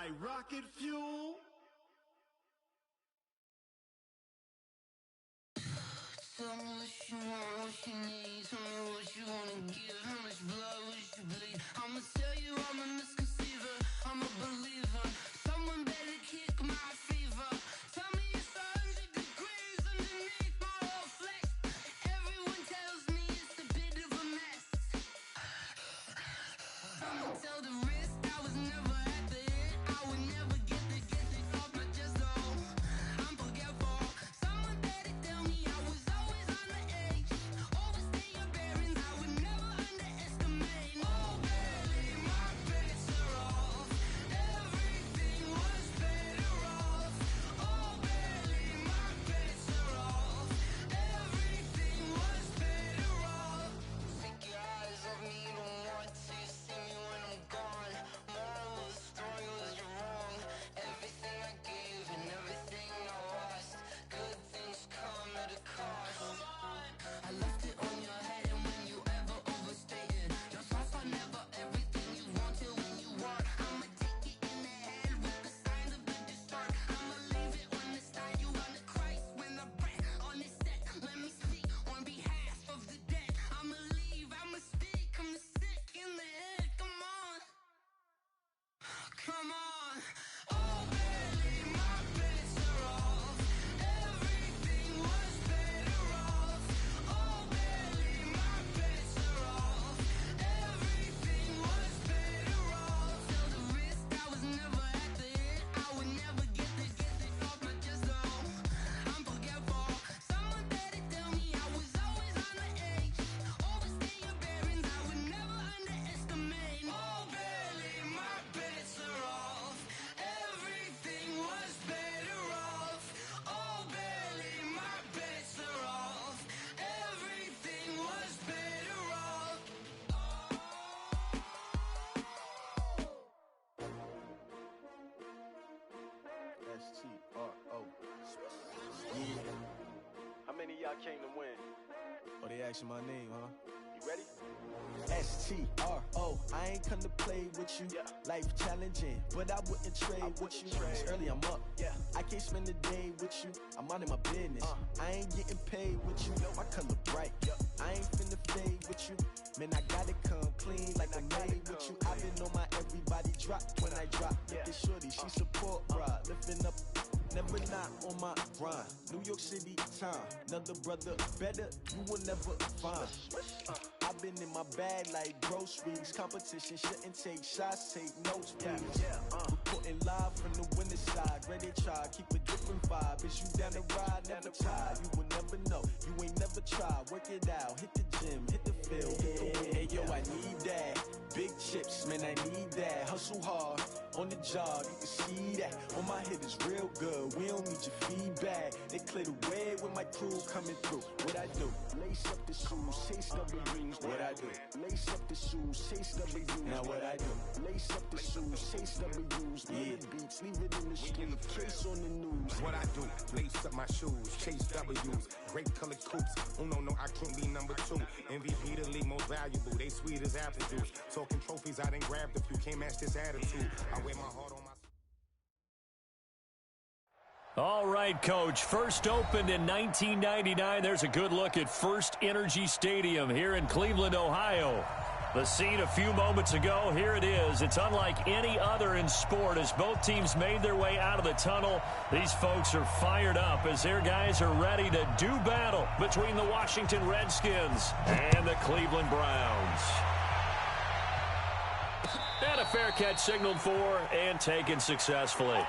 like rocket fuel. Tell me what you want, what you need. Tell me what you wanna give. How much blood would you bleed? I'ma tell you I'm a misconceiver. I'm a believer. Someone better kick my fever. Tell me it's 100 degrees underneath my whole flesh. Everyone tells me it's a bit of a mess. I'ma tell the risk I was never at the end. I would never get the off my chest though. I'm forgetful. Someone better tell me I was always on the edge. Overstay your bearings, I would never underestimate. Oh baby, my bets are off. Everything was better off. Oh baby, my bets are off. Everything was better off. Take your eyes off me, you don't want to see me when I'm gone. Moral of the story was you're wrong. Everything I gave and everything I lost. Good things come at a cost. I left it on your head, and when you ever overstated, your thoughts are never everything you wanted when you want. I'ma take it in the head with the signs of the distort. I'ma leave it on the side. You on the Christ when the breath on the set. Let me speak on behalf of the dead. I'ma leave, I'ma speak. I'm the sick in the head. Come on, come on. Oh baby, my bets are off. Everything was better off. Oh baby, my bets are off. Everything was better off. Tell the risk I was never at the end. I would never get the off my chest though. I'm forgetful. Someone better tell me I was always on the edge. Overstay your bearings, I would never underestimate. Oh baby, my bets are off. Everything was better off. Oh baby, my bets are off. Everything was better off. S-T-R-O. Yeah. How many of y'all came to win? Oh, they asking my name, huh? You ready? S-T-R-O. I ain't come to play with you. Yeah. Life challenging, but I wouldn't trade with you. It's early, I'm up. Yeah. I can't spend the day with you. I'm minding my business. I ain't getting paid with you. My color bright. I ain't finna fade with you. Man, I gotta come clean like I made with you. I've been on my everybody drop when I drop. Look at shorty, she support ride. Lifting up, never not on my grind. New York City time, another brother better, you will never find. I've been in my bag like groceries. Competition shouldn't take shots, take notes, please. Reporting live from the winter side. Ready to try, keep a different vibe. Is you down the ride, never tired. You will never know, you ain't never tried. Work it out, hit the gym, hit the field. Hey yo, I need that. Big chips, man, I need that. Hustle hard, on the job, you can see that. On my hit is real good, we don't need your feedback. They clear the way with my crew coming through. What I do? Lace up the shoes, chase W's. What I do? Lace up the shoes, chase W's. Now what I do? Lace up the shoes, chase W's. Yeah, beats, leave it in the street, case on the news. What I do? Lace up my shoes, chase W's. Great colored coops. Oh no, I can't be number 2. MVP the league most valuable. They sweet as apple juice. Talking trophies, I done grabbed a few. Can't match this attitude. I wear my heart on my. All right, Coach. First opened in 1999. There's a good look at First Energy Stadium here in Cleveland, Ohio. The scene a few moments ago, here it is. It's unlike any other in sport as both teams made their way out of the tunnel. These folks are fired up as their guys are ready to do battle between the Washington Redskins and the Cleveland Browns. And a fair catch signaled for and taken successfully.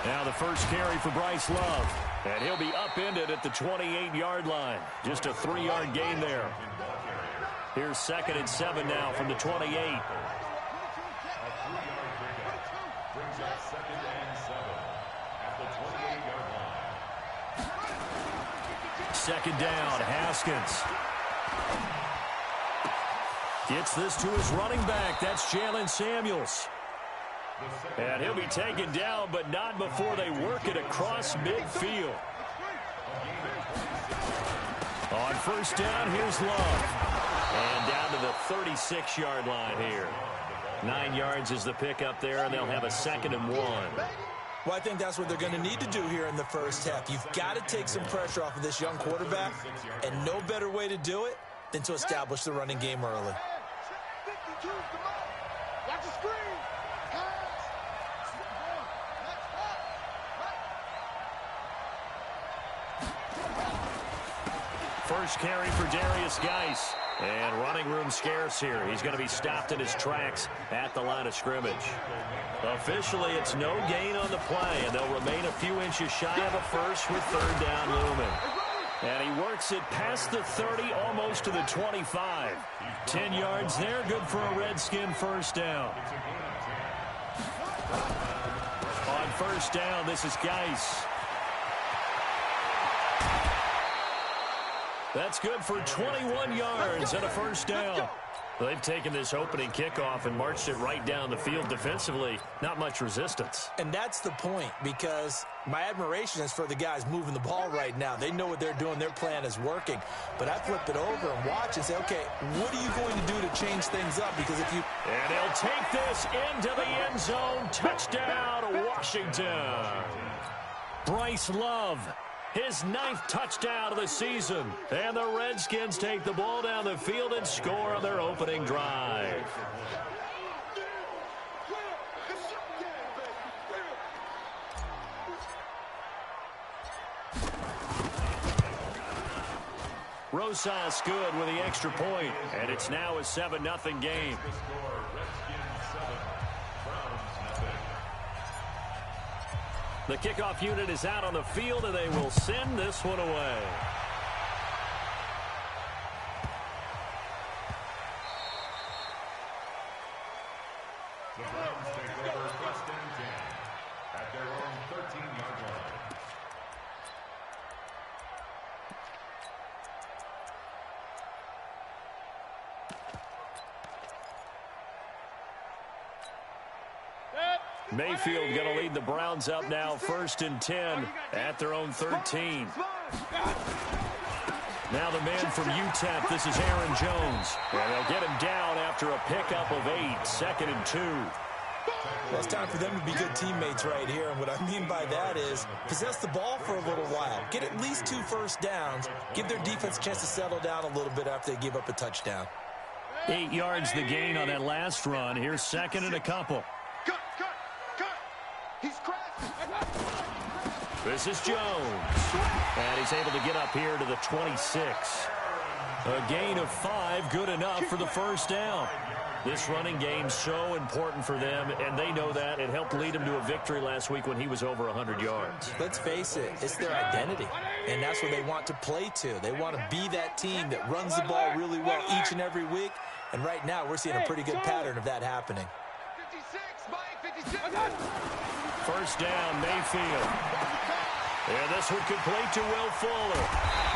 Now the first carry for Bryce Love. And he'll be upended at the 28-yard line. Just a 3-yard gain there. Here's 2nd and 7 now from the 28. Brings up 2nd and 7. Second down, Haskins. Gets this to his running back. That's Jalen Samuels. And he'll be taken down, but not before they work it across midfield. On first down, here's Love. And down to the 36-yard line here. 9 yards is the pickup there, and they'll have a 2nd and 1. Well, I think that's what they're going to need to do here in the first half. You've got to take some pressure off of this young quarterback, and no better way to do it than to establish the running game early. First carry for Darius Geis. And running room scarce here. He's going to be stopped in his tracks at the line of scrimmage. Officially, it's no gain on the play, and they'll remain a few inches shy of a first with 3rd down looming. And he works it past the 30, almost to the 25. 10 yards there, good for a Redskin first down. On first down, this is Geis. That's good for 21 yards and a first down. They've taken this opening kickoff and marched it right down the field defensively. Not much resistance. And that's the point, because my admiration is for the guys moving the ball right now. They know what they're doing. Their plan is working. But I flip it over and watch and say, okay, what are you going to do to change things up? Because if you... And he'll take this into the end zone. Touchdown, Washington. Bryce Love. His 9th touchdown of the season. And the Redskins take the ball down the field and score on their opening drive. Rosas good with the extra point. And it's now a 7-0 game. The kickoff unit is out on the field, and they will send this one away. The Browns take over 1st and 10 at their own 13-yard line. Mayfield going to lead the Browns up now 1st and 10 at their own 13. Now the man from UTEP, this is Aaron Jones. And they'll get him down after a pickup of 8, 2nd and 2. Well, it's time for them to be good teammates right here. And what I mean by that is possess the ball for a little while. Get at least 2 first downs. Give their defense a chance to settle down a little bit after they give up a touchdown. 8 yards the gain on that last run. Here's 2nd and a couple. This is Jones. And he's able to get up here to the 26. A gain of 5, good enough for the first down. This running game so important for them, and they know that. It helped lead them to a victory last week when he was over 100 yards. Let's face it, it's their identity, and that's what they want to play to. They want to be that team that runs the ball really well each and every week, and right now we're seeing a pretty good pattern of that happening. 56. First down, Mayfield. And this one complete to Will Fuller.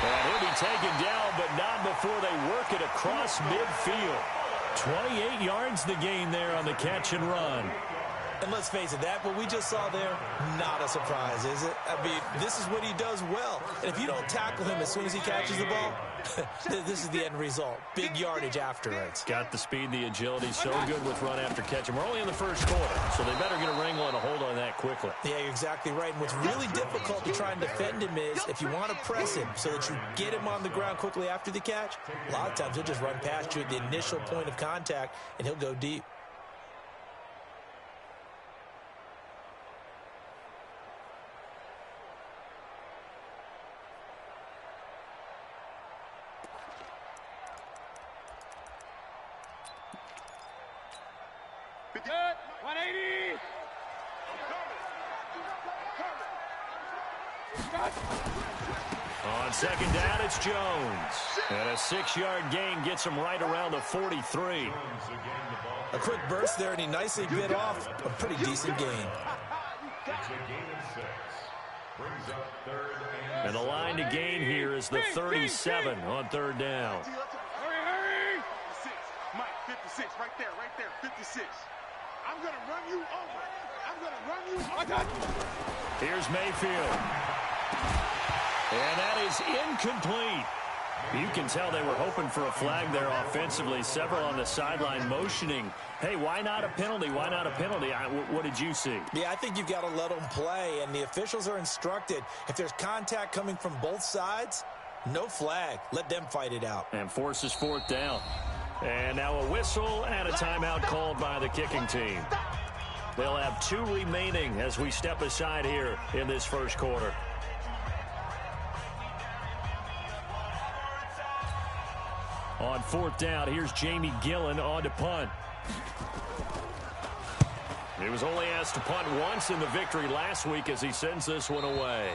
And he'll be taken down, but not before they work it across midfield. 28 yards the gain there on the catch and run. And let's face it, that what we just saw there, not a surprise, is it? I mean, this is what he does well. And if you don't tackle him as soon as he catches the ball, this is the end result. Big yardage afterwards. Got the speed, the agility, so good with run after catch. And we're only in the first quarter, so they better get a wrangle and a hold on that quickly. Yeah, you're exactly right. And what's really difficult to try and defend him is if you want to press him so that you get him on the ground quickly after the catch, a lot of times he'll just run past you at the initial point of contact, and he'll go deep. Good. 180. On second down, it's Jones. And a 6-yard gain gets him right around the 43. A quick burst there, and he nicely bit off a pretty decent gain. It's a gain of 6. Brings up third And the line to gain here is the 37 on third down. Hurry! 56. Mike, 56. Right there. 56. I'm going to run you over. I got you. Here's Mayfield. And that is incomplete. You can tell they were hoping for a flag there offensively. Several on the sideline motioning, hey, why not a penalty? Why not a penalty? What did you see? Yeah, I think you've got to let them play, and the officials are instructed. If there's contact coming from both sides, no flag. Let them fight it out. And forces fourth down. And now a whistle and a timeout called by the kicking team. They'll have 2 remaining as we step aside here in this first quarter. On fourth down, here's Jamie Gillen on to punt. He was only asked to punt once in the victory last week as he sends this one away.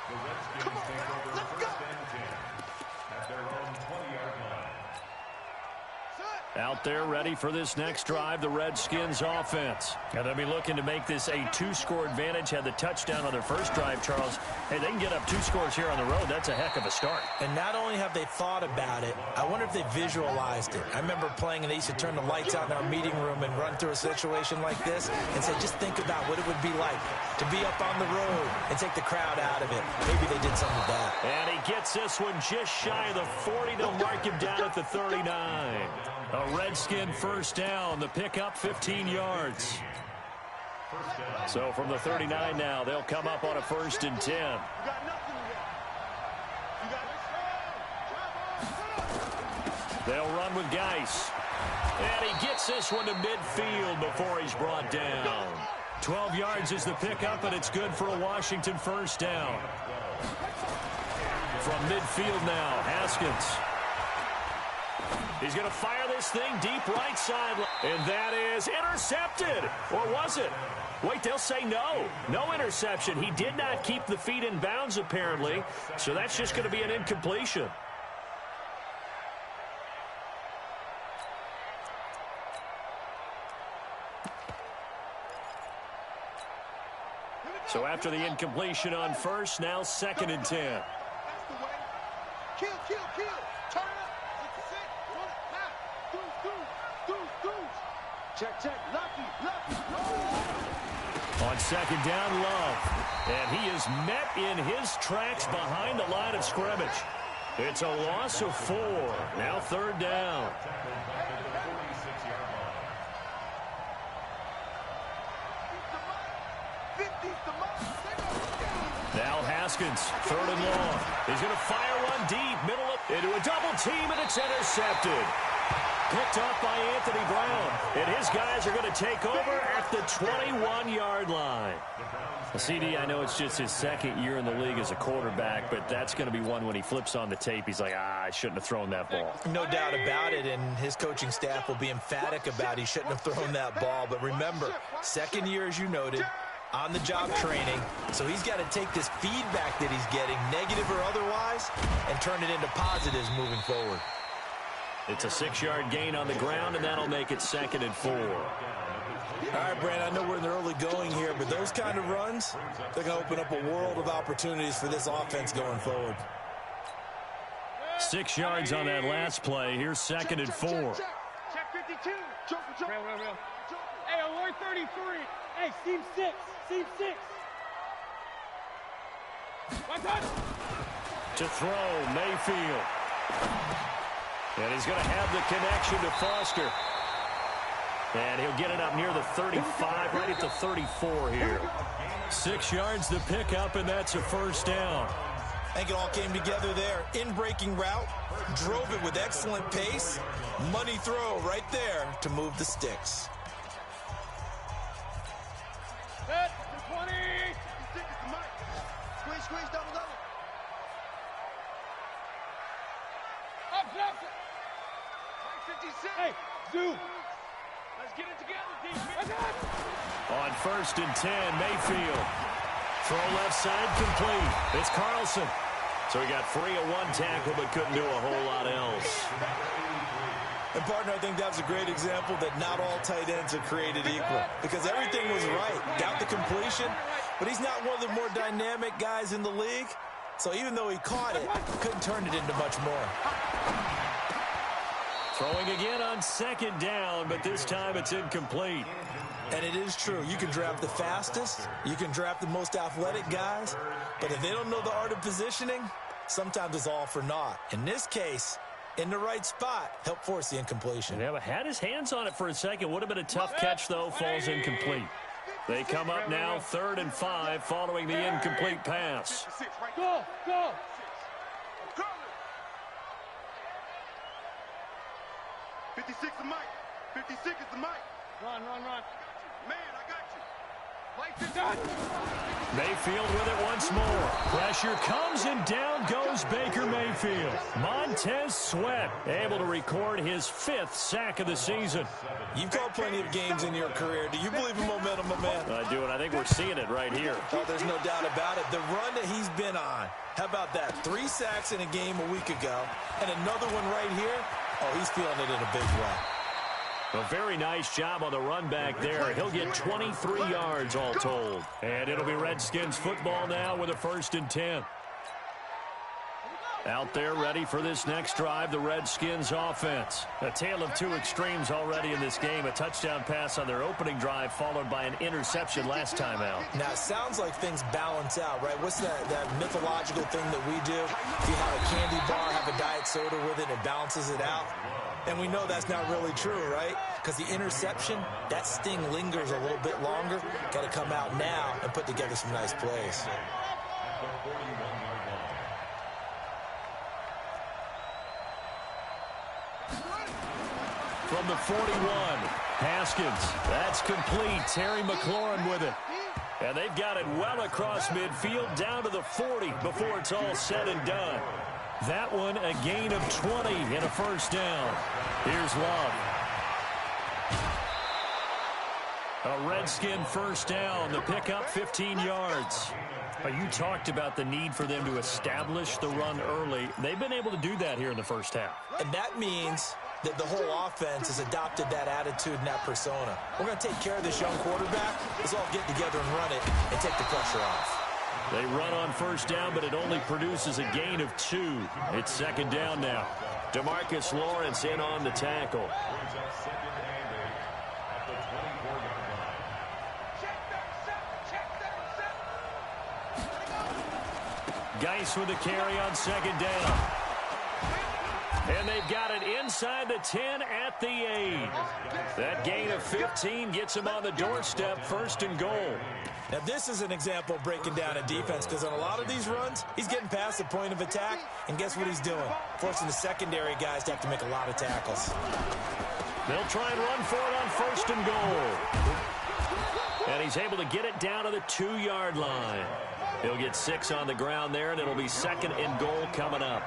The Redskins take over first and 10 at their own 20-yard line. Out there ready for this next drive, the Redskins offense. And they'll be looking to make this a 2-score advantage. Had the touchdown on their first drive, Charles. Hey, they can get up 2 scores here on the road. That's a heck of a start. And not only have they thought about it, I wonder if they visualized it. I remember playing and they used to turn the lights out in our meeting room and run through a situation like this and say, just think about what it would be like to be up on the road and take the crowd out of it. Maybe they did some of that. And he gets this one just shy of the 40. They'll mark him down at the 39. A Redskin first down. The pickup 15 yards. So from the 39 now, they'll come up on a 1st and 10. They'll run with Geis. And he gets this one to midfield before he's brought down. 12 yards is the pickup, and it's good for a Washington first down. From midfield now, Haskins. He's going to fire this thing deep right side. And that is intercepted. Or was it? Wait, they'll say no. No interception. He did not keep the feet in bounds, apparently. So that's just going to be an incompletion. So after the incompletion on first, now 2nd and 10. That's the way. Kill. Turn it up. 66. Check. Lucky. On 2nd down, Love. And he is met in his tracks behind the line of scrimmage. It's a loss of 4. Now 3rd down. Now Haskins, 3rd and long. He's going to fire one deep, into a double team, and it's intercepted. Picked up by Anthony Brown. And his guys are going to take over at the 21-yard line. Well, CD, I know it's just his 2nd year in the league as a quarterback, but that's going to be one when he flips on the tape. He's like, I shouldn't have thrown that ball. No doubt about it, and his coaching staff will be emphatic about he shouldn't have thrown that ball. But remember, 2nd year, as you noted, on-the-job training, so he's got to take this feedback that he's getting, negative or otherwise, and turn it into positives moving forward. It's a 6-yard gain on the ground, and that'll make it 2nd and 4. All right, Brand, I know we're in the early going here, but those kind of runs, they're going to open up a world of opportunities for this offense going forward. 6 yards on that last play. Here's 2nd and 4. Check 52. Real. Hey, alert 33. Hey, seam 6. One touch. To throw, Mayfield. And he's going to have the connection to Foster. And he'll get it up near the 35, right at the 34 here. 6 yards the pickup, and that's a 1st down. I think it all came together there. In-breaking route, drove it with excellent pace. Money throw right there to move the sticks. Set. 20. Squeeze, double. Up. 56. Hey, zoom. Let's get it together, D. On 1st and 10, Mayfield. Throw left side complete. It's Carlson. So he got free of one tackle but couldn't do a whole lot else. And, partner, I think that was a great example that not all tight ends are created equal because everything was right. Got the completion, but he's not one of the more dynamic guys in the league. So even though he caught it, couldn't turn it into much more. Throwing again on second down, but this time it's incomplete. And it is true. You can draft the fastest. You can draft the most athletic guys. But if they don't know the art of positioning, sometimes it's all for naught. In this case, in the right spot, helped force the incompletion. Yeah, but had his hands on it for a second. Would have been a tough catch, though. Falls incomplete. They come up now 3rd and 5 following the incomplete pass. Go, go. 56 is Mike. 56 is the Mike. Run, run, run. Man, I got you. Mayfield with it once more. Pressure comes and down goes Baker Mayfield. Montez Sweat able to record his 5th sack of the season. You've called plenty of games in your career. Do you believe in momentum, my man? I do, and I think we're seeing it right here. Oh, there's no doubt about it. The run that he's been on. How about that? 3 sacks in a game a week ago, and another one right here. Oh, he's feeling it in a big way. A very nice job on the run back there. He'll get 23 yards all told. And it'll be Redskins football now with a 1st and 10. Out there ready for this next drive, the Redskins offense. A tale of 2 extremes already in this game. A touchdown pass on their opening drive followed by an interception last time out. Now, it sounds like things balance out, right? What's that mythological thing that we do? If you have a candy bar, have a diet soda with it, it balances it out. And we know that's not really true, right? Because the interception, that sting lingers a little bit longer. Got to come out now and put together some nice plays. From the 41, Haskins. That's complete. Terry McLaurin with it. And they've got it well across midfield down to the 40 before it's all said and done. That one a gain of 20 and a 1st down. Here's Love. A Redskin 1st down. The pickup 15 yards. You talked about the need for them to establish the run early. They've been able to do that here in the 1st half. And that means that the whole offense has adopted that attitude and that persona. We're going to take care of this young quarterback. Let's all get together and run it and take the pressure off. They run on 1st down, but it only produces a gain of 2. It's 2nd down now. DeMarcus Lawrence in on the tackle. Geis with the carry on 2nd down. And they've got it inside the 10 at the 8. That gain of 15 gets them on the doorstep, 1st and goal. Now, this is an example of breaking down a defense because on a lot of these runs, he's getting past the point of attack, and guess what he's doing? Forcing the secondary guys to have to make a lot of tackles. They'll try and run for it on 1st and goal. And he's able to get it down to the 2-yard line. He'll get 6 on the ground there, and it'll be 2nd and goal coming up.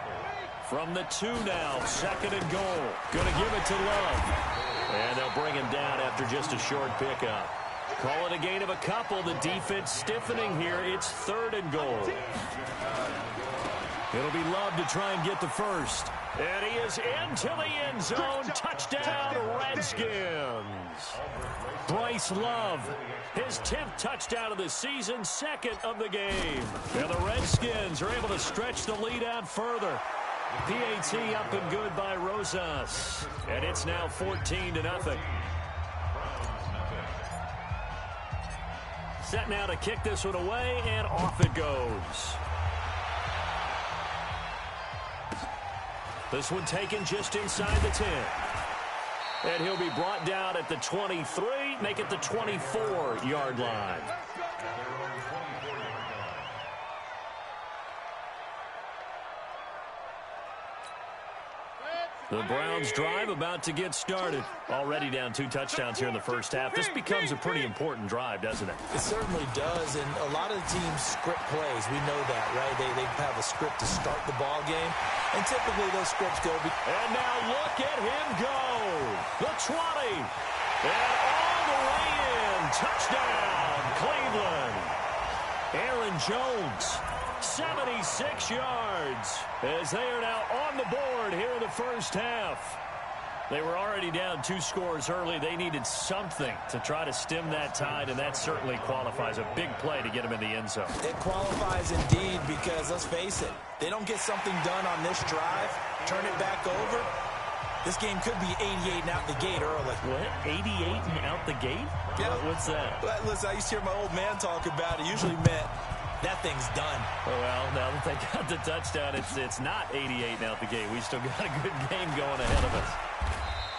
From the 2 now, 2nd and goal. Going to give it to Love. And they'll bring him down after just a short pickup. Call it a gain of a couple. The defense stiffening here. It's 3rd and goal. It'll be Love to try and get the 1st. And he is into the end zone. Touchdown, Redskins. Bryce Love, his 10th touchdown of the season, 2nd of the game. And the Redskins are able to stretch the lead out further. PAT up and good by Rosas. And it's now 14-0. Set now to kick this one away, and off it goes. This one taken just inside the 10. And he'll be brought down at the 23, make it the 24-yard line. The Browns drive about to get started. Already down 2 touchdowns here in the 1st half. This becomes a pretty important drive, doesn't it? It certainly does, and a lot of the teams script plays. We know that, right? They have a script to start the ball game, and typically those scripts go. And now look at him go. The 20. And all the way in. Touchdown, Cleveland. Aaron Jones. 76 yards as they are now on the board here in the 1st half. They were already down 2 scores early. They needed something to try to stem that tide, and that certainly qualifies. A big play to get them in the end zone. It qualifies indeed because, let's face it, they don't get something done on this drive, turn it back over, this game could be 88 and out the gate early. What? 88 and out the gate? Yeah. What's that? Listen, I used to hear my old man talk about it. Usually meant that thing's done. Well, now that they got the touchdown, it's not 88 and out the gate. We still got a good game going ahead of us.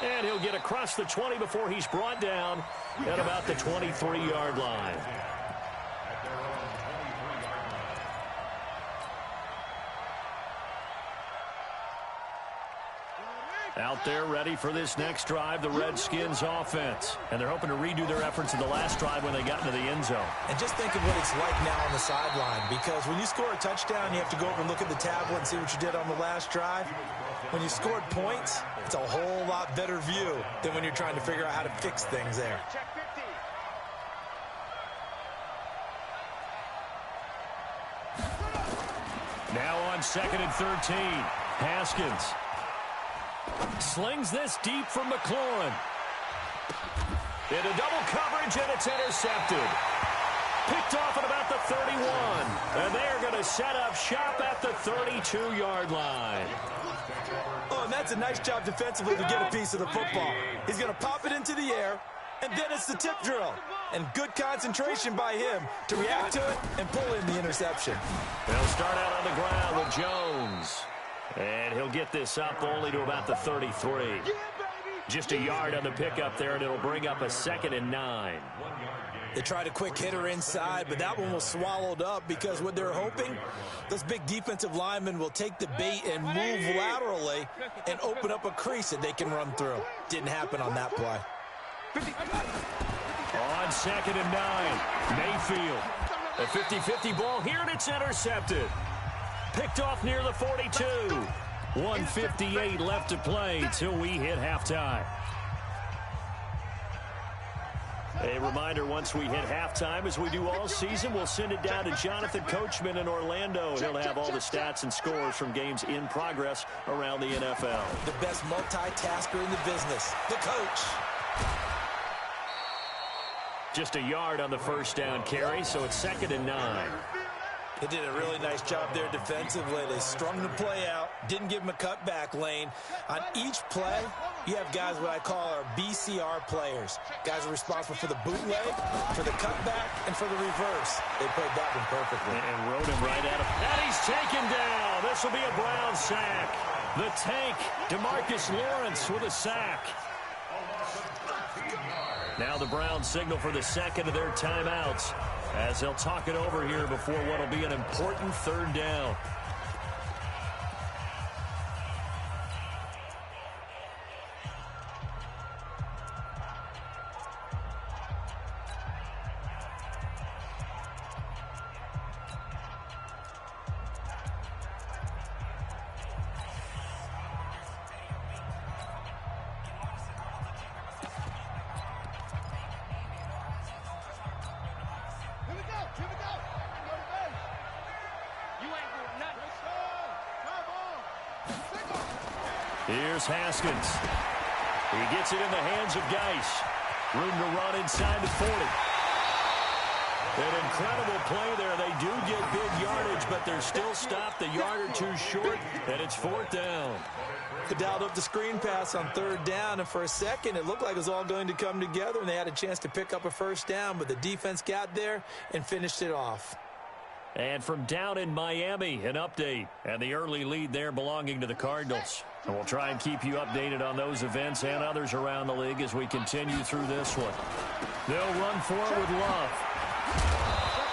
And he'll get across the 20 before he's brought down at about the 23-yard line. Out there ready for this next drive, the Redskins offense. And they're hoping to redo their efforts in the last drive when they got into the end zone. And just think of what it's like now on the sideline, because when you score a touchdown, you have to go over and look at the tablet and see what you did on the last drive. When you scored points, it's a whole lot better view than when you're trying to figure out how to fix things there. Now on 2nd and 13, Haskins slings this deep from McLaurin. Into double coverage, and it's intercepted. Picked off at about the 31. And they're going to set up shop at the 32-yard line. Oh, and that's a nice job defensively to get a piece of the football. He's going to pop it into the air, and then it's the tip drill. And good concentration by him to react to it and pull in the interception. They'll start out on the ground with Jones. And he'll get this up only to about the 33. Just a yard on the pickup there, and it'll bring up a 2nd and 9. They tried a quick hitter inside, but that one was swallowed up because what they're hoping, those big defensive linemen will take the bait and move laterally and open up a crease that they can run through. Didn't happen on that play. On 2nd and 9, Mayfield. A 50-50 ball here, and it's intercepted. Picked off near the 42. 1:58 left to play till we hit halftime. A reminder, once we hit halftime, as we do all season, we'll send it down to Jonathan Coachman in Orlando. He'll have all the stats and scores from games in progress around the NFL. The best multitasker in the business, the coach. Just a yard on the first down carry, so it's 2nd and 9. They did a really nice job there defensively. They strung the play out, didn't give him a cutback lane. On each play, you have guys what I call our BCR players. Guys are responsible for the bootleg, for the cutback, and for the reverse. They played that one perfectly. And rode him right at him. And he's taken down. This will be a Brown sack. The tank, DeMarcus Lawrence with a sack. Now the Browns signal for the second of their timeouts as they'll talk it over here before what will be an important 3rd down. Here's Haskins. He gets it in the hands of Geis. Room to run inside the 40. An incredible play there. They do get big yardage, but they're still stopped a yard or two short, and it's 4th down. They dialed up the screen pass on 3rd down, and for a second it looked like it was all going to come together, and they had a chance to pick up a 1st down, but the defense got there and finished it off. And from down in Miami, an update, and the early lead there belonging to the Cardinals. And we'll try and keep you updated on those events and others around the league as we continue through this one. They'll run for it with Love.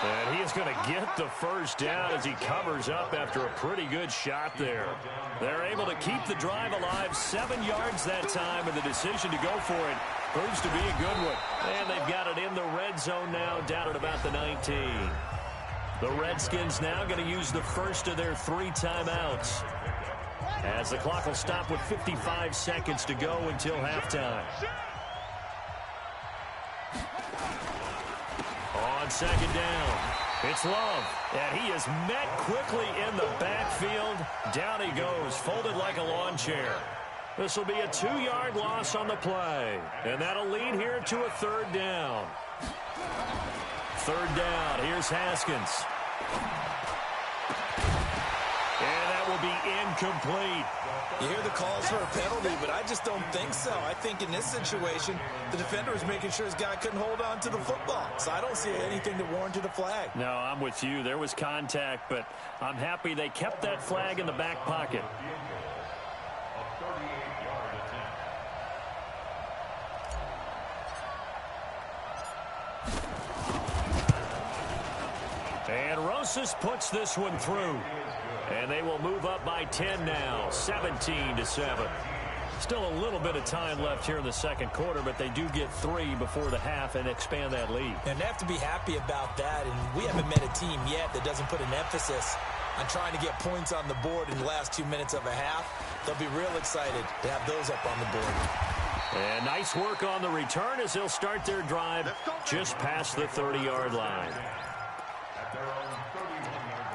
And he is going to get the 1st down as he covers up after a pretty good shot there. They're able to keep the drive alive, 7 yards that time, and the decision to go for it proves to be a good one. And they've got it in the red zone now, down at about the 19. The Redskins now going to use the first of their 3 timeouts, as the clock will stop with 55 seconds to go until halftime. On 2nd down, it's Love, and he is met quickly in the backfield. Down he goes, folded like a lawn chair. This will be a 2-yard loss on the play. And that'll lead here to a 3rd down. 3rd down. Here's Haskins. And that will be incomplete. You hear the calls for a penalty, but I just don't think so. I think in this situation, the defender was making sure his guy couldn't hold on to the football. So I don't see anything that warranted a flag. No, I'm with you. There was contact, but I'm happy they kept that flag in the back pocket. And Rosas puts this one through. And they will move up by 10 now, 17-7. Still a little bit of time left here in the second quarter, but they do get 3 before the half and expand that lead. And they have to be happy about that. And we haven't met a team yet that doesn't put an emphasis on trying to get points on the board in the last 2 minutes of a half. They'll be real excited to have those up on the board. And nice work on the return as they'll start their drive just past the 30-yard line. At their own 31-yard line.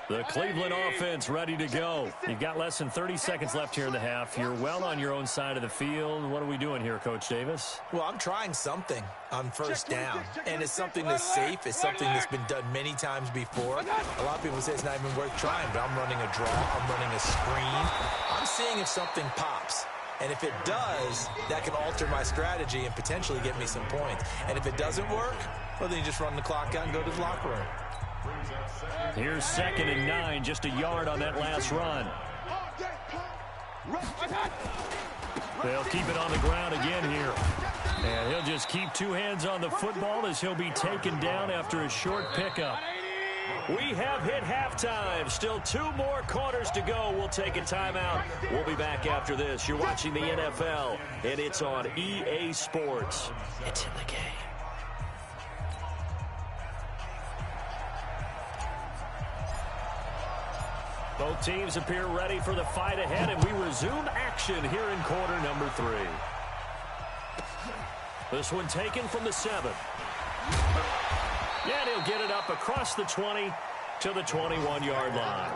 The Cleveland offense ready to go. You've got less than 30 seconds left here in the half. You're well on your own side of the field. What are we doing here, Coach Davis? Well, I'm trying something on first down, and it's something that's safe. It's something that's been done many times before. A lot of people say it's not even worth trying, but I'm running a draw. I'm running a screen. I'm seeing if something pops. And if it does, that can alter my strategy and potentially get me some points. And if it doesn't work, well, then you just run the clock out and go to the locker room. Here's 2nd and 9, just a yard on that last run. They'll keep it on the ground again here. And he'll just keep 2 hands on the football as he'll be taken down after a short pickup. We have hit halftime. Still 2 more quarters to go. We'll take a timeout. We'll be back after this. You're watching the NFL, and it's on EA Sports. It's in the game. Both teams appear ready for the fight ahead, and we resume action here in quarter number 3. This one taken from the 7. Yeah, he'll get it up across the 20 to the 21-yard line.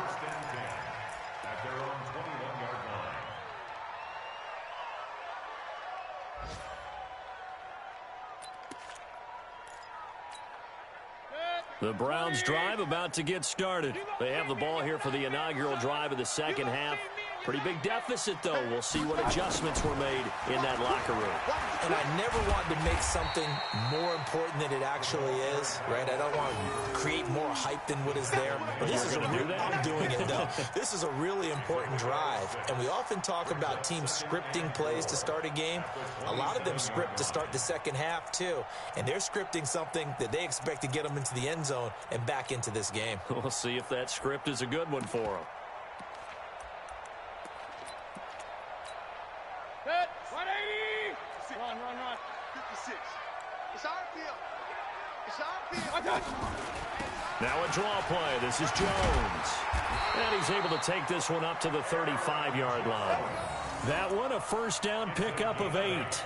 At their own 21-yard line. The Browns drive about to get started. They have the ball here for the inaugural drive of the second half. Pretty big deficit, though. We'll see what adjustments were made in that locker room. And I never want to make something more important than it actually is, right? I don't want to create more hype than what is there. But this is I'm doing it, though. This is a really important drive. And we often talk about teams scripting plays to start a game. A lot of them script to start the second half, too. And they're scripting something that they expect to get them into the end zone and back into this game. We'll see if that script is a good one for them. Hit. 180. Run. 56. It's our field. It's our field. Now a draw play. This is Jones. And he's able to take this one up to the 35-yard line. That one a first down pickup of 8.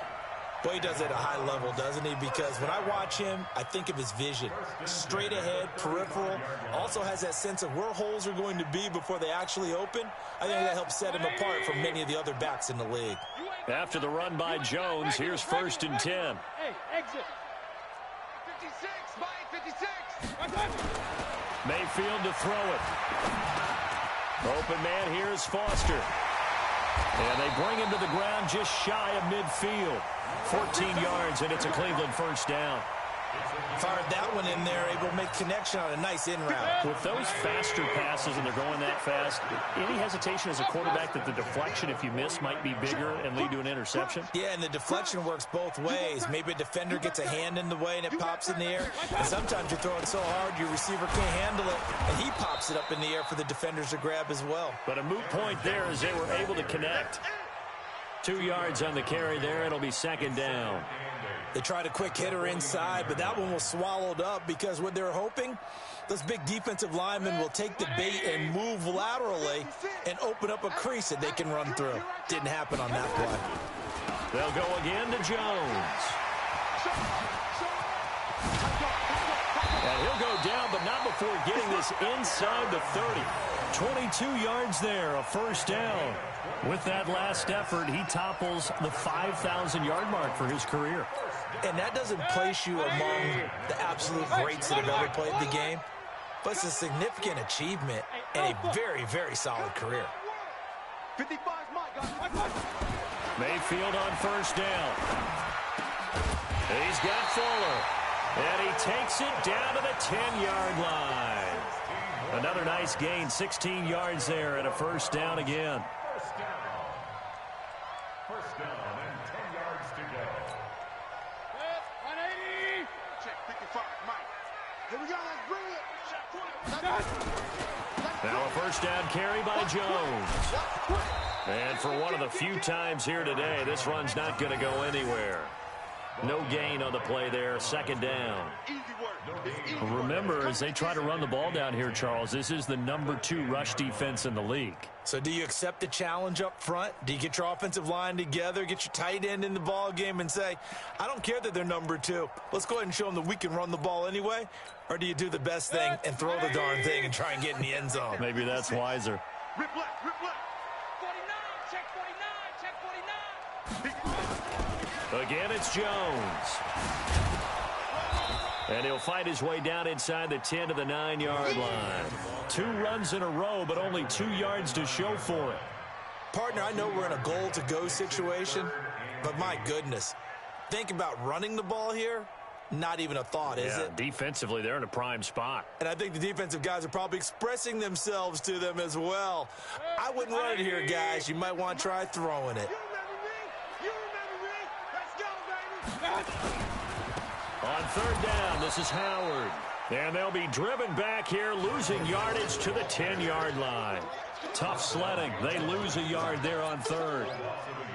Boy, he does it at a high level, doesn't he? Because when I watch him, I think of his vision. Straight ahead, peripheral. Also has that sense of where holes are going to be before they actually open. I think that helps set him apart from many of the other backs in the league. After the run by Jones, here's 1st and 10. Hey, exit. 56, Mike, 56. Mayfield to throw it. Open man here is Foster. And they bring him to the ground just shy of midfield. 14 yards, and it's a Cleveland first down. Fired that one in there, able to make connection on a nice in route. With those faster passes and they're going that fast, any hesitation as a quarterback that the deflection, if you miss, might be bigger and lead to an interception? Yeah, and the deflection works both ways. Maybe a defender gets a hand in the way and it pops in the air. And sometimes you're throwing so hard your receiver can't handle it, and he pops it up in the air for the defenders to grab as well. But a moot point there as they were able to connect. 2 yards on the carry there. It'll be 2nd down. They tried a quick hitter inside, but that one was swallowed up because what they're hoping, those big defensive linemen will take the bait and move laterally and open up a crease that they can run through. Didn't happen on that play. They'll go again to Jones. He'll go down, but not before getting this inside the 30. 22 yards there, a first down. With that last effort, he topples the 5,000-yard mark for his career. And that doesn't place you among the absolute greats that have ever played the game, but it's a significant achievement and a very, very solid career. 55's Mike, guys. Mayfield on first down. He's got Fuller. And he takes it down to the 10-yard line. Another nice gain, 16 yards there, and a first down again. First down and 10 yards to go. 180. Check 55, Mike. Here we go, let's bring it. Now a first down carry by Jones. And for one of the few times here today, this run's not going to go anywhere. No gain on the play there, second down. Easy work. It's easy work. Remember, as they try to run the ball down here, Charles, this is the #2 rush defense in the league. So do you accept the challenge up front? Do you get your offensive line together, get your tight end in the ball game and say, I don't care that they're #2. Let's go ahead and show them that we can run the ball anyway? Or do you do the best thing and throw the darn thing and try and get in the end zone? Maybe that's wiser. Rip left, rip left. 49, check 49, check 49. Again, it's Jones. And he'll fight his way down inside the 10 to the 9-yard line. 2 runs in a row, but only 2 yards to show for it. Partner, I know we're in a goal-to-go situation, but my goodness, think about running the ball here. Not even a thought, is it? Defensively, they're in a prime spot. And I think the defensive guys are probably expressing themselves to them as well. I wouldn't run it here, guys. You might want to try throwing it. You remember me? Let's go, baby. On third down, this is Howard. And they'll be driven back here, losing yardage to the 10-yard line. Tough sledding. They lose a yard there on third.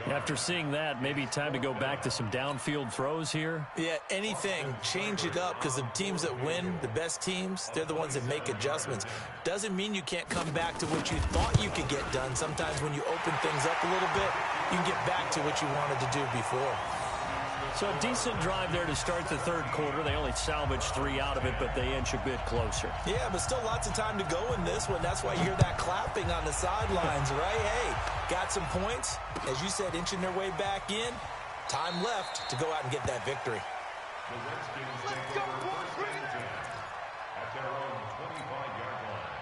After seeing that, maybe time to go back to some downfield throws here. Yeah, anything. Change it up, because the teams that win, the best teams, they're the ones that make adjustments. Doesn't mean you can't come back to what you thought you could get done. Sometimes when you open things up a little bit, you can get back to what you wanted to do before. So a decent drive there to start the third quarter. They only salvaged 3 out of it, but they inch a bit closer. Yeah, but still lots of time to go in this one. That's why you hear that clapping on the sidelines, right? Hey, got some points. As you said, inching their way back in. Time left to go out and get that victory. The Redskins take over first and 10 at their own 25-yard line.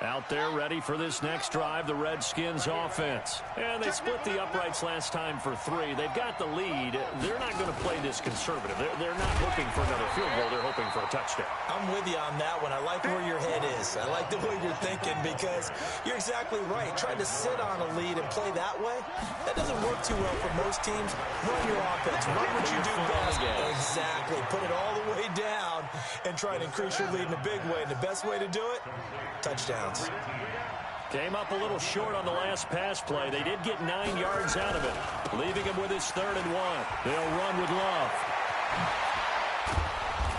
Out there ready for this next drive, the Redskins offense. And they split the uprights last time for 3. They've got the lead. They're not going to play this conservative. They're not hoping for another field goal. They're hoping for a touchdown. I'm with you on that one. I like where your head is. I like the way you're thinking, because you're exactly right. Trying to sit on a lead and play that way, that doesn't work too well for most teams. Run your offense. Run what you do best. Exactly. Put it all the way down and try and increase your lead in a big way. And the best way to do it, touchdowns. Came up a little short on the last pass play. They did get 9 yards out of it, leaving him with his 3rd and 1. They'll run with Love.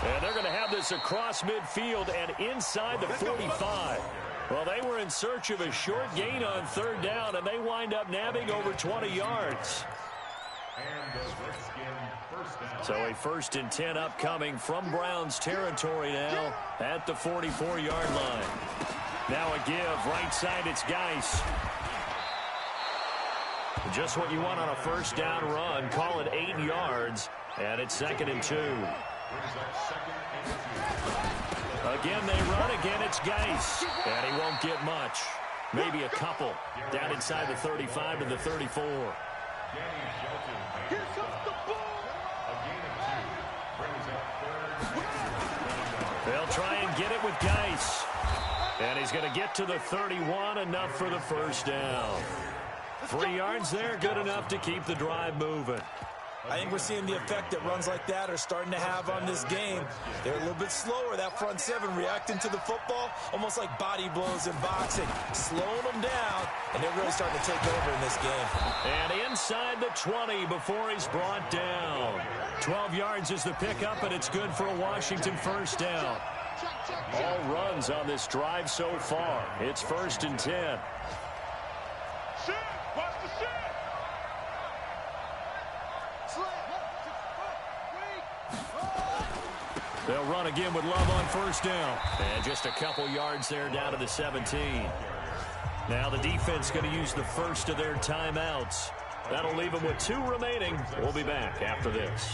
And they're going to have this across midfield and inside the 45. Well, they were in search of a short gain on 3rd down, and they wind up nabbing over 20 yards. So a 1st and 10 upcoming from Browns territory now at the 44-yard line. Now a give, right side, it's Geis. Just what you want on a 1st down run. Call it 8 yards, and it's 2nd and 2. Again, they run. Again, it's Geis. And he won't get much. Maybe a couple. Down inside the 35 to the 34. Here comes the ball. They'll try and get it with Geis. And he's going to get to the 31, enough for the 1st down. 3 yards there, good enough to keep the drive moving. I think we're seeing the effect that runs like that are starting to have on this game. They're a little bit slower, that front 7, reacting to the football, almost like body blows in boxing, slowing them down, and they're really starting to take over in this game. And inside the 20 before he's brought down. 12 yards is the pickup, and it's good for a Washington 1st down. All runs on this drive so far. It's 1st and 10. Shit, watch the shit. They'll run again with Love on first down. And just a couple yards there down to the 17. Now the defense going to use the first of their timeouts. That'll leave them with 2 remaining. We'll be back after this.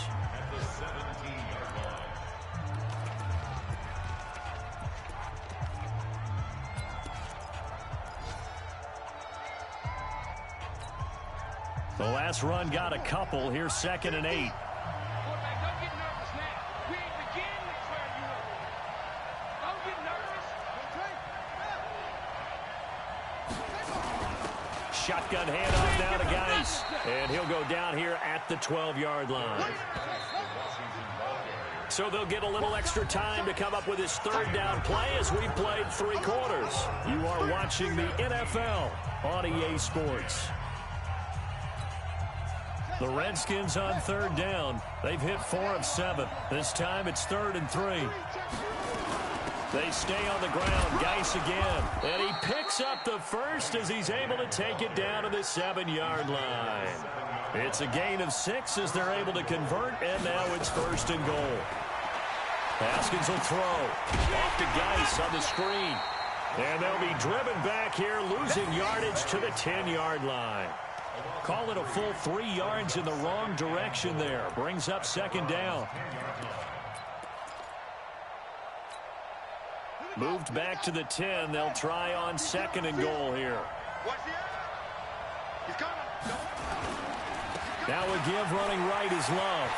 The last run got a couple. Here's 2nd and 8. Quarterback, don't get nervous now. We ain't beginning to turn you over. Don't get nervous. Shotgun handoff now to Geis. And he'll go down here at the 12-yard line. So they'll get a little extra time to come up with his 3rd down play as we played 3 quarters. You are watching the NFL on EA Sports. The Redskins on 3rd down. They've hit 4 of 7. This time it's 3rd and 3. They stay on the ground. Geis again. And he picks up the first as he's able to take it down to the 7-yard line. It's a gain of 6 as they're able to convert, and now it's 1st and goal. Haskins will throw. Off to Geis on the screen. And they'll be driven back here, losing yardage to the 10-yard line. Call it a full 3 yards in the wrong direction there. Brings up 2nd down. Moved back to the 10. They'll try on 2nd and goal here. Now a give running right is Love.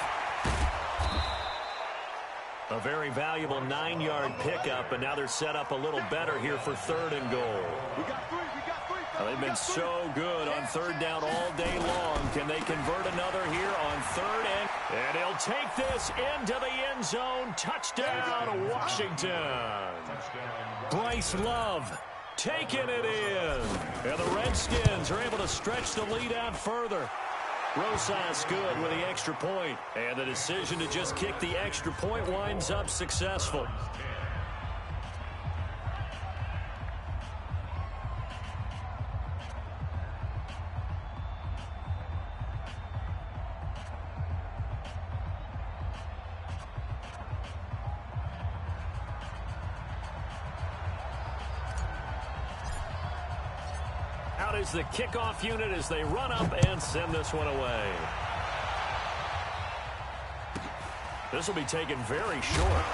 A very valuable 9-yard pickup, and now they're set up a little better here for 3rd and goal. They've been so good on 3rd down all day long. Can they convert another here on 3rd? And he'll take this into the end zone. Touchdown, Washington. Bryce Love taking it in. And the Redskins are able to stretch the lead out further. Rosas good with the extra point. And the decision to just kick the extra point winds up successful. Out is the kickoff unit as they run up and send this one away. This will be taken very short.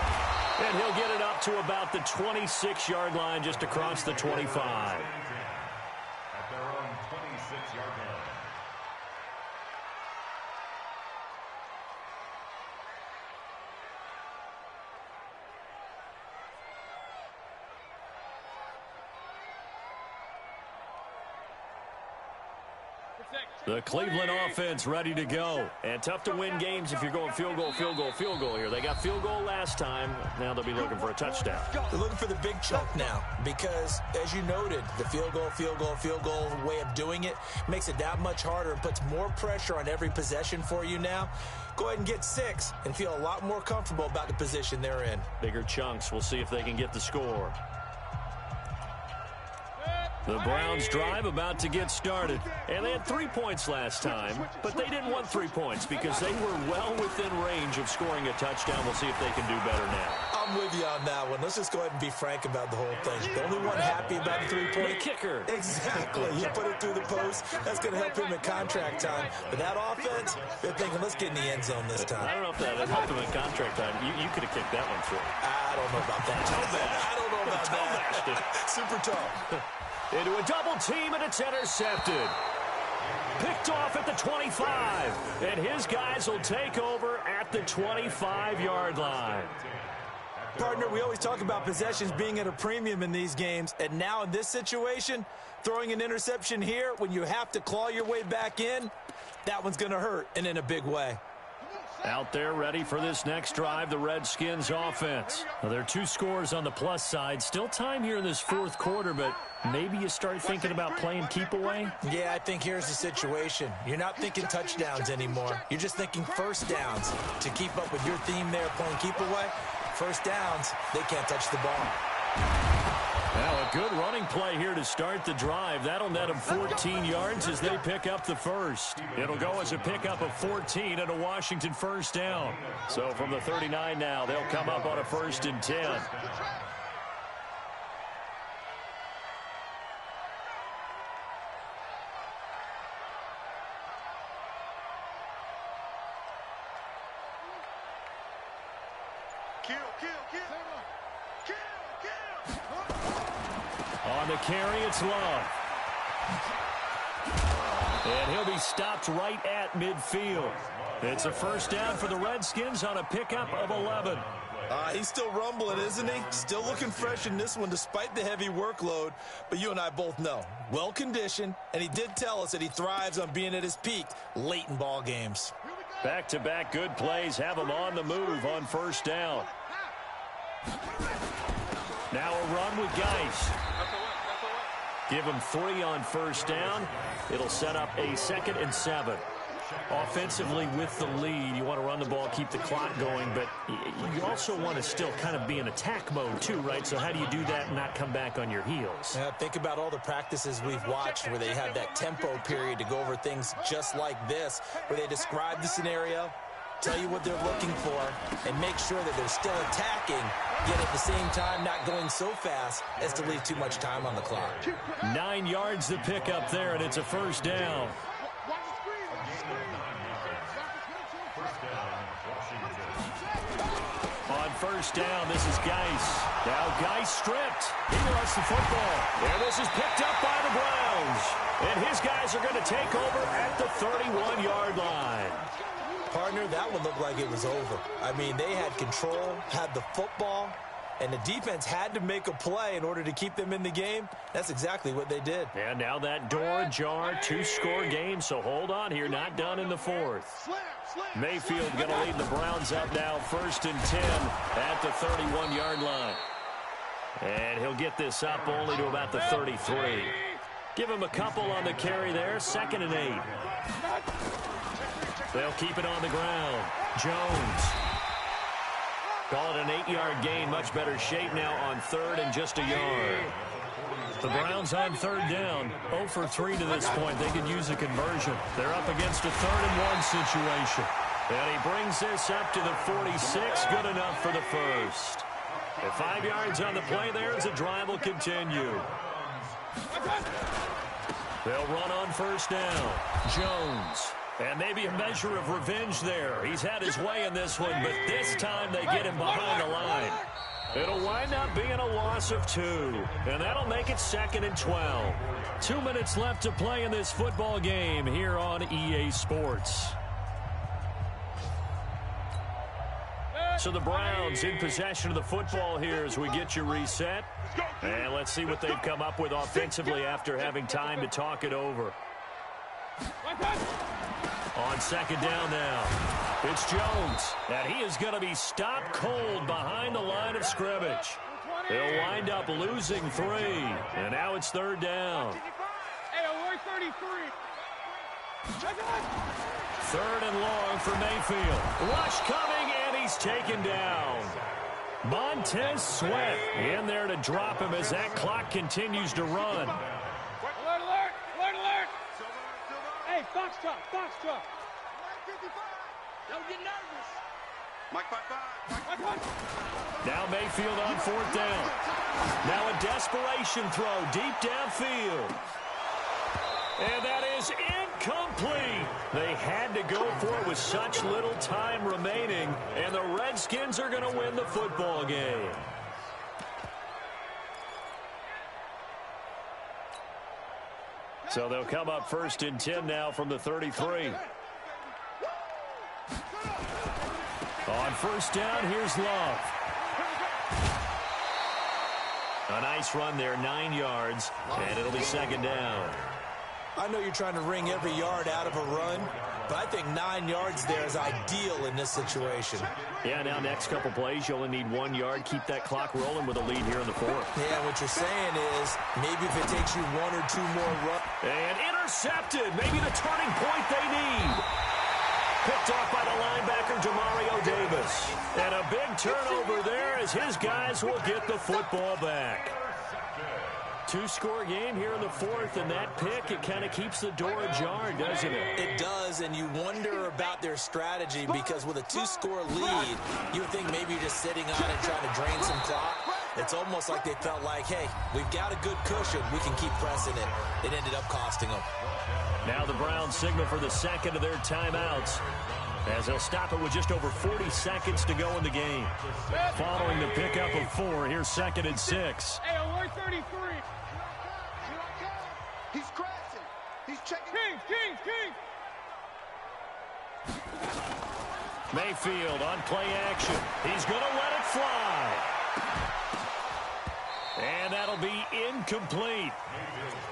And he'll get it up to about the 26-yard line, just across the 25. At their own 26-yard line. The Cleveland offense ready to go. And tough to win games if you're going field goal, field goal, field goal here. They got field goal last time. Now they'll be looking for a touchdown. They're looking for the big chunk now because, as you noted, the field goal way of doing it makes it that much harder and puts more pressure on every possession for you now. Go ahead and get 6 and feel a lot more comfortable about the position they're in. Bigger chunks. We'll see if they can get the score. The Browns drive about to get started. And they had 3 points last time, but they didn't want 3 points because they were well within range of scoring a touchdown. We'll see if they can do better now. I'm with you on that one. Let's just go ahead and be frank about the whole thing. The only one happy about the 3-point. The kicker. Exactly. He put it through the post. That's going to help him in contract time. But that offense, they're thinking, let's get in the end zone this time. I don't know if that helped him in contract time. You could have kicked that one through. I don't know about that. I don't know about that. Super tall. Into a double team, and it's intercepted. Picked off at the 25. And his guys will take over at the 25-yard line. Partner, we always talk about possessions being at a premium in these games. And now in this situation, throwing an interception here when you have to claw your way back in, that one's going to hurt, and in a big way. Out there ready for this next drive, the Redskins offense. Well, there are 2 scores on the plus side. Still time here in this 4th quarter, but maybe you start thinking about playing keep away? Yeah, I think here's the situation. You're not thinking touchdowns anymore. You're just thinking first downs. To keep up with your theme there, playing keep away, first downs, they can't touch the ball. Now a good running play here to start the drive. That'll net them 14 yards as they pick up the first. It'll go as a pickup of 14 and a Washington first down. So from the 39 now, they'll come up on a 1st and 10. On the carry, it's Love. And he'll be stopped right at midfield. It's a first down for the Redskins on a pickup of 11. He's still rumbling, isn't he? Still looking fresh in this one despite the heavy workload. But you and I both know, well-conditioned, and he did tell us that he thrives on being at his peak late in ball games. Back-to-back good plays have him on the move on first down. Now a run with Geis. Give him 3 on first down. It'll set up a 2nd and 7. Offensively with the lead, you want to run the ball, keep the clock going, but you also want to still kind of be in attack mode too, right? So how do you do that and not come back on your heels? Yeah, think about all the practices we've watched where they have that tempo period to go over things just like this, where they describe the scenario, tell you what they're looking for, and make sure that they're still attacking, yet at the same time not going so fast as to leave too much time on the clock. 9 yards to pick up there, and it's a first down. On first down, this is Geis. Now Geis stripped. He lost the football. And this is picked up by the Browns. And his guys are going to take over at the 31-yard line. Partner, that one looked like it was over. I mean, they had control, had the football, and the defense had to make a play in order to keep them in the game. That's exactly what they did. And now that door ajar, 2-score game, so hold on here, not done in the 4th. Mayfield going to lead the Browns up now, 1st and 10 at the 31-yard line. And he'll get this up only to about the 33. Give him a couple on the carry there, 2nd and 8. They'll keep it on the ground. Jones. Call it an 8-yard gain. Much better shape now on 3rd and just a yard. The Browns on 3rd down. 0 for 3 to this point. They could use a conversion. They're up against a 3rd and 1 situation. And he brings this up to the 46. Good enough for the first. At 5 yards on the play there as the drive will continue. They'll run on first down. Jones. And maybe a measure of revenge there. He's had his way in this one, but this time they get him behind the line. It'll wind up being a loss of 2, and that'll make it 2nd and 12. 2 minutes left to play in this football game here on EA Sports. So the Browns in possession of the football here as we get you reset. And let's see what they've come up with offensively after having time to talk it over. On 2nd down now, it's Jones, and he is going to be stopped cold behind the line of scrimmage. They'll wind up losing 3, and now it's 3rd down. 3rd and long for Mayfield. Rush coming, and he's taken down. Montez Sweat in there to drop him as that clock continues to run. Hey, box truck. Don't get nervous. Mike, Now Mayfield on 4th down. Now a desperation throw deep downfield. And that is incomplete. They had to go for it with such little time remaining, and the Redskins are going to win the football game. So they'll come up 1st and 10 now from the 33. On 1st down, here's Love. A nice run there, 9 yards, and it'll be 2nd down. I know you're trying to wring every yard out of a run, but I think 9 yards there is ideal in this situation. Yeah, now next couple plays, you only need 1 yard. Keep that clock rolling with a lead here in the 4th. Yeah, what you're saying is maybe if it takes you 1 or 2 more runs. And intercepted. Maybe the turning point they need. Picked off by the linebacker, Demario Davis. And a big turnover there as his guys will get the football back. Two-score game here in the fourth, and that pick, it kind of keeps the door ajar, doesn't it? It does, and you wonder about their strategy because with a two-score lead, you would think maybe you're just sitting on it trying to drain some clock. It's almost like they felt like, hey, we've got a good cushion. We can keep pressing it. It ended up costing them. Now the Browns signal for the second of their timeouts as they'll stop it with just over 40 seconds to go in the game. Following the pickup of 4, here's 2nd and 6. Hey, on 133. He's crashing. He's checking. King. Mayfield on play action. He's going to let it fly. And that'll be incomplete.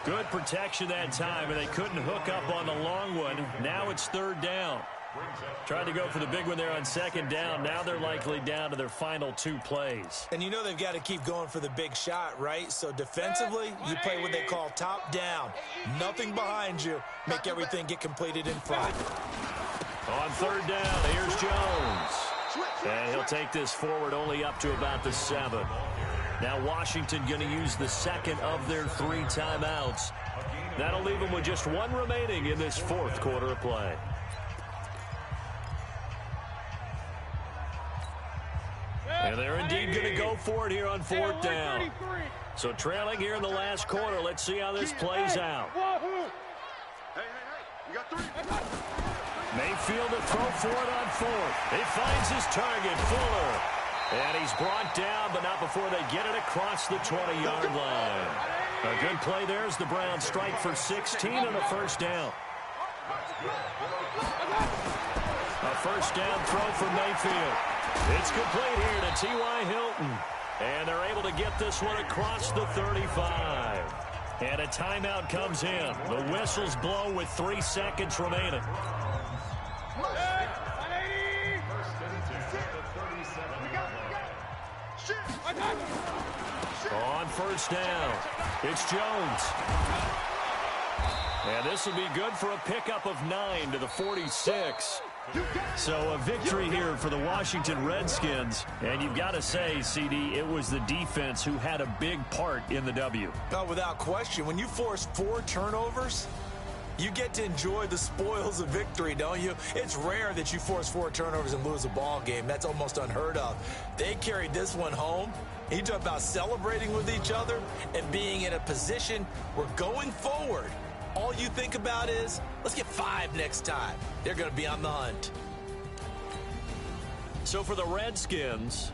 Good protection that time, and they couldn't hook up on the long one. Now it's 3rd down. Tried to go for the big one there on 2nd down. Now they're likely down to their final 2 plays. And you know they've got to keep going for the big shot, right? So defensively, you play what they call top down. Nothing behind you. Make everything get completed in front. On 3rd down, here's Jones. And he'll take this forward only up to about the 7. Now Washington going to use the second of their 3 timeouts. That'll leave them with just 1 remaining in this 4th quarter of play. And they're indeed going to go for it here on 4th down. So trailing here in the last quarter. Let's see how this plays out. Hey, you got 3. Mayfield to throw for it on 4th. He finds his target, Fuller. And he's brought down, but not before they get it across the 20-yard line. A good play there as the Browns strike for 16 on a 1st down. A 1st down throw from Mayfield. It's complete here to T.Y. Hilton. And they're able to get this one across the 35. And a timeout comes in. The whistles blow with 3 seconds remaining. On 1st down, it's Jones. And this will be good for a pickup of 9 to the 46. So a victory here for the Washington Redskins. And you've got to say, CD, it was the defense who had a big part in the W. No, without question. When you force 4 turnovers, you get to enjoy the spoils of victory, don't you? It's rare that you force 4 turnovers and lose a ball game. That's almost unheard of. They carried this one home. You talk about celebrating with each other and being in a position where going forward, all you think about is, let's get 5 next time. They're going to be on the hunt. So for the Redskins,